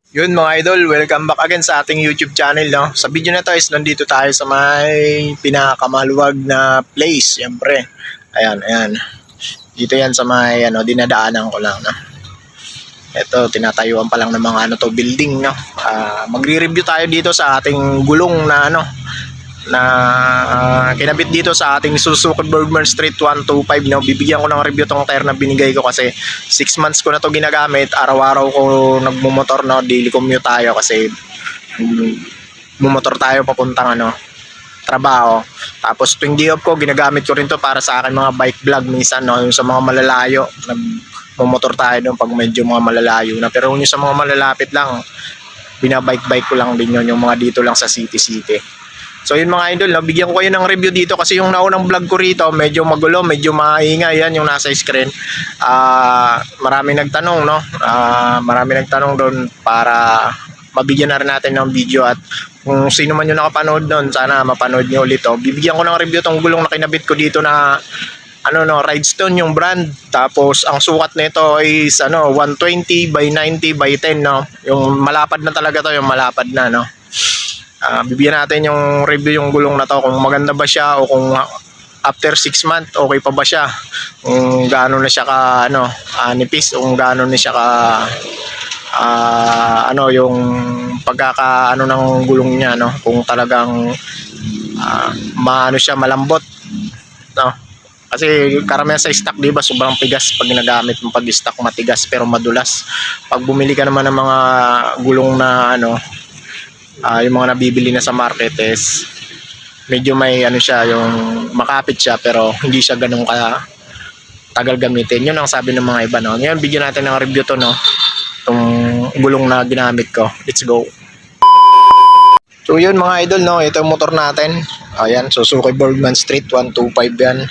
Yun mga idol, welcome back again sa ating YouTube channel, no? Sa video na to is nandito tayo sa may pinakamaluwag na place, siyempre. Ayan, ayan. Dito yan sa may dinadaanan ko lang, no? Ito, tinatayuan pa lang ng mga building, no? Magre-review tayo dito sa ating gulong na kinabit dito sa ating Suzuki Bergman Street 125, no? Bibigyan ko ng review tong tire na binigay ko kasi 6 months ko na to ginagamit. Araw-araw ko nagmumotor, no? Daily commute tayo kasi mumotor tayo papuntang trabaho. Tapos tuwing day off ko, ginagamit ko rin to para sa akin mga bike vlog minsan, no? Yung sa mga malalayo, nagmumotor tayo doon pag medyo mga malalayo na. Pero yung sa mga malalapit lang, binabike-bike ko lang din yun, yung mga dito lang sa city. So yun mga idol, no? Bigyan ko kayo ng review dito kasi yung naunang vlog ko rito medyo magulo, medyo maingay, yan yung nasa screen. Marami nagtanong, no? Marami nagtanong doon para mabigyan na rin natin ng video, at kung sino man yung nakapanood doon, sana mapanood nyo ulit to. Bibigyan ko ng review tong gulong na kinabit ko dito na Ridestone yung brand. Tapos ang sukat nito is 120 by 90 by 10, no? Yung malapad na talaga to, yung malapad na, no? Bibigyan natin yung review yung gulong na to, kung maganda ba siya o kung after 6 months okay pa ba siya, kung gaano na siya ka nipis, o kung gaano na siya ka yung pagkaka ng gulong niya, no? Kung talagang siya malambot, no? Kasi karamihan sa stock, di ba, sobrang tigas pag ginagamit mo. Pag stock matigas pero madulas. Pag bumili ka naman ng mga gulong na yung mga nabibili na sa market is medyo may siya, yung makapit siya pero hindi siya ganun ka tagal gamitin. Yun ang sabi ng mga iba, no? Ngayon bigyan natin ng review to, no? Itong gulong na ginamit ko. Let's go. So yun mga idol, no? Ito yung motor natin. Ayan, Suzuki Bergman Street 125 yan.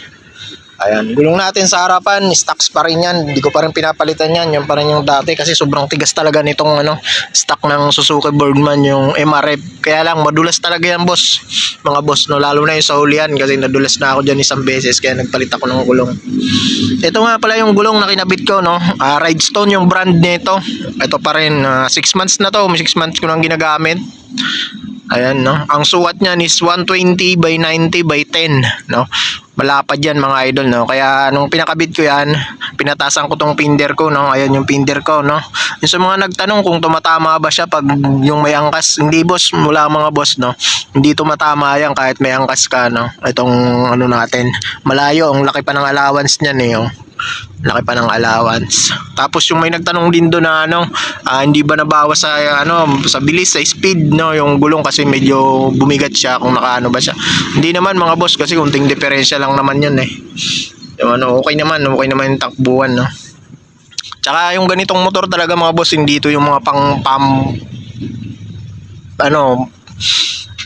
Ayan, gulong natin sa harapan, stocks pa rin yan. Hindi ko pa rin pinapalitan yan. Yan pa rin yung dati kasi sobrang tigas talaga nitong stock ng Suzuki Bergman, yung MRF. Kaya lang madulas talaga yan, boss. Mga boss, no, lalo na yung sa hulihan kasi nadulas na ako diyan isang beses kaya nagpalit ako ng gulong. Ito nga pala yung gulong na kinabit ko, no. Ridestone yung brand nito. Ito pa rin, 6 months na to. 6 months ko nang ginagamit. Ayan, no. Ang sukat niyan is 120 by 90 by 10, no. Malapad yan mga idol, no. Kaya nung pinakabit ko yan, pinatasan ko tong pinder ko, no. Ayan yung pinder ko, no. Yung sa mga nagtanong kung tumatama ba siya pag yung may angkas, hindi boss, mula mga boss, no. Hindi tumatama yan kahit may angkas ka, no. Itong natin, malayo, ang laki pa ng allowance niyan, eh, oh. Laki pa ng allowance. Tapos yung may nagtanong din doon na hindi ba nabawas sa sa bilis, sa speed, no, yung gulong kasi medyo bumigat siya, kung nakaano ba siya. Hindi naman mga boss kasi kunting diferensya lang naman yun, eh. Yung okay naman yung takbuhan, no. Tsaka yung ganitong motor talaga mga boss, hindi ito yung mga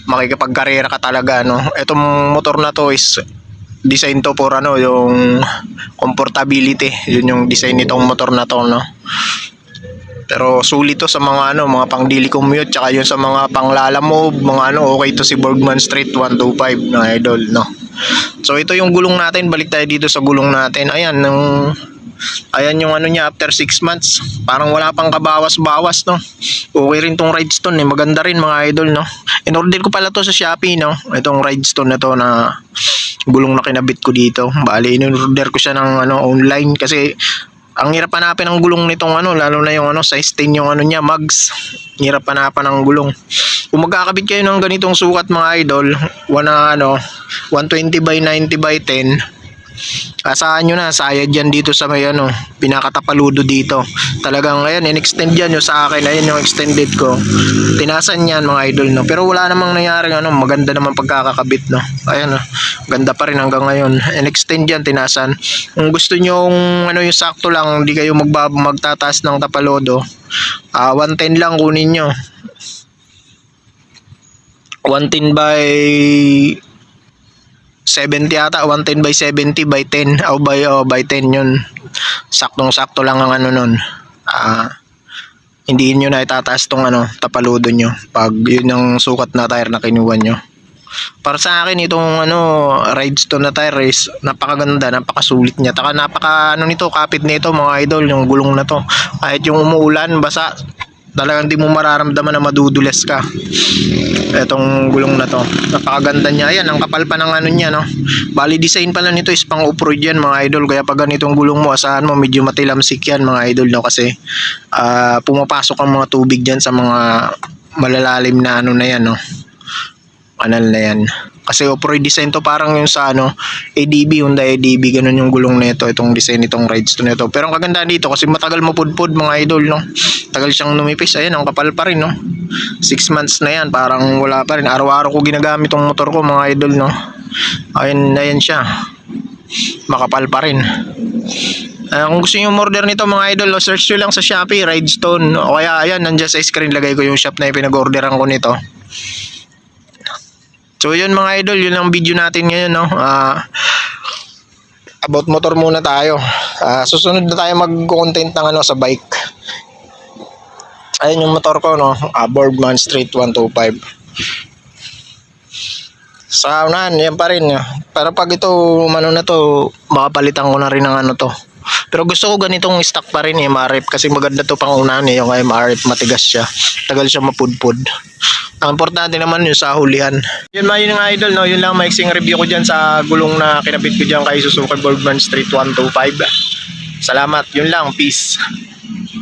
makikipagkarera ka talaga, no. Itong motor na to is design to for yung comfortability. Yun yung design nitong motor na to, no. Pero sulit to sa mga mga pang daily commute, tsaka yun sa mga panglalamove, mga okay to si Bergman Street 125 na idol, no. So ito yung gulong natin, balik tayo dito sa gulong natin. Ayan yung niya after 6 months. Parang wala pang kabawas-bawas, no. Okay rin tong Ridestone, maganda rin mga idol, no. In-order ko pala to sa Shopee, no. Itong Ridestone na to na gulong na kinabit ko dito. Bali, in-order ko siya ng online kasi ang hirap hanapin ng gulong nitong lalo na yung size 10 yung niya, mags. Hirap hanapan ng gulong. Kung magkakabit kayo ng ganitong sukat mga idol, 120 by 90 by 10, asahan nyo na, sayad yan dito sa may pinakatapaludo dito. Talagang ayan, in-extend yan yung sa akin. Ayan yung extended ko. Tinasan yan mga idol, no. Pero wala namang nangyari, maganda naman pagkakakabit, no. Ayan, ganda pa rin hanggang ngayon. In-extend yan, tinasan. Kung gusto nyo yung sakto lang, hindi kayo magtataas ng tapalodo, 110 lang kunin nyo. 110 by 70 ata, 110 by 70 by 10 o by 10 yun. Saktong-sakto lang ang nun. Hindi nyo na itataas tong tapaludo nyo pag yun ang sukat na tire na kinuha nyo. Para sa akin itong Ridestone na tire is napakaganda, napakasulit niya. Taka nito, kapit nito mga idol, yung gulong na to. Kahit yung umuulan, basa, Talagang di mo mararamdaman na madudulas ka. Etong gulong na to, napakaganda niya. Ayan, ang kapal pa ng ano niya, no. Bali design pala nito is pang off-road yan mga idol, kaya pag ganitong gulong mo, asahan mo medyo matilamsik yan mga idol, no, kasi pumapasok ang mga tubig diyan sa mga malalalim na ano na yan, no, kanal na yan. Kasi off-road design to, parang yung sa ano ADB, Hyundai ADB, ganun yung gulong nito, itong design nitong Ridestone nito. Pero ang kagandahan dito kasi matagal mapudpud mga idol, no. Tagal siyang numipis. Ayan, ang kapal pa rin, no. 6 months na yan, parang wala pa rin. Araw-araw ko ginagamit tong motor ko mga idol, no. Ayan siya. Makapal pa rin. Kung gusto niyo order nito mga idol, search nyo lang sa Shopee, Ridestone. O kaya ayan, nandiyan sa screen lagay ko yung shop na pinag-orderan ko nito. So yun mga idol, yun ang video natin ngayon, no. About motor muna tayo. Susunod na tayo mag-content ng ano sa bike. Ayun yung motor ko, no. Boardman Street 125. Sa unahan, yan pa rin. Pero pag ito, ano na to, makapalitan ko na rin ng ano to. Pero gusto ko ganitong stock pa rin, MRF, kasi maganda to pang unahan, yung MRF, matigas siya. Tagal siya mapudpud. Ang importante naman yung sa hulihan. Yun mga idol, no? Yun lang maiksing review ko dyan sa gulong na kinabit ko dyan kay Suzuki Boardman Street 125. Salamat, yun lang, peace.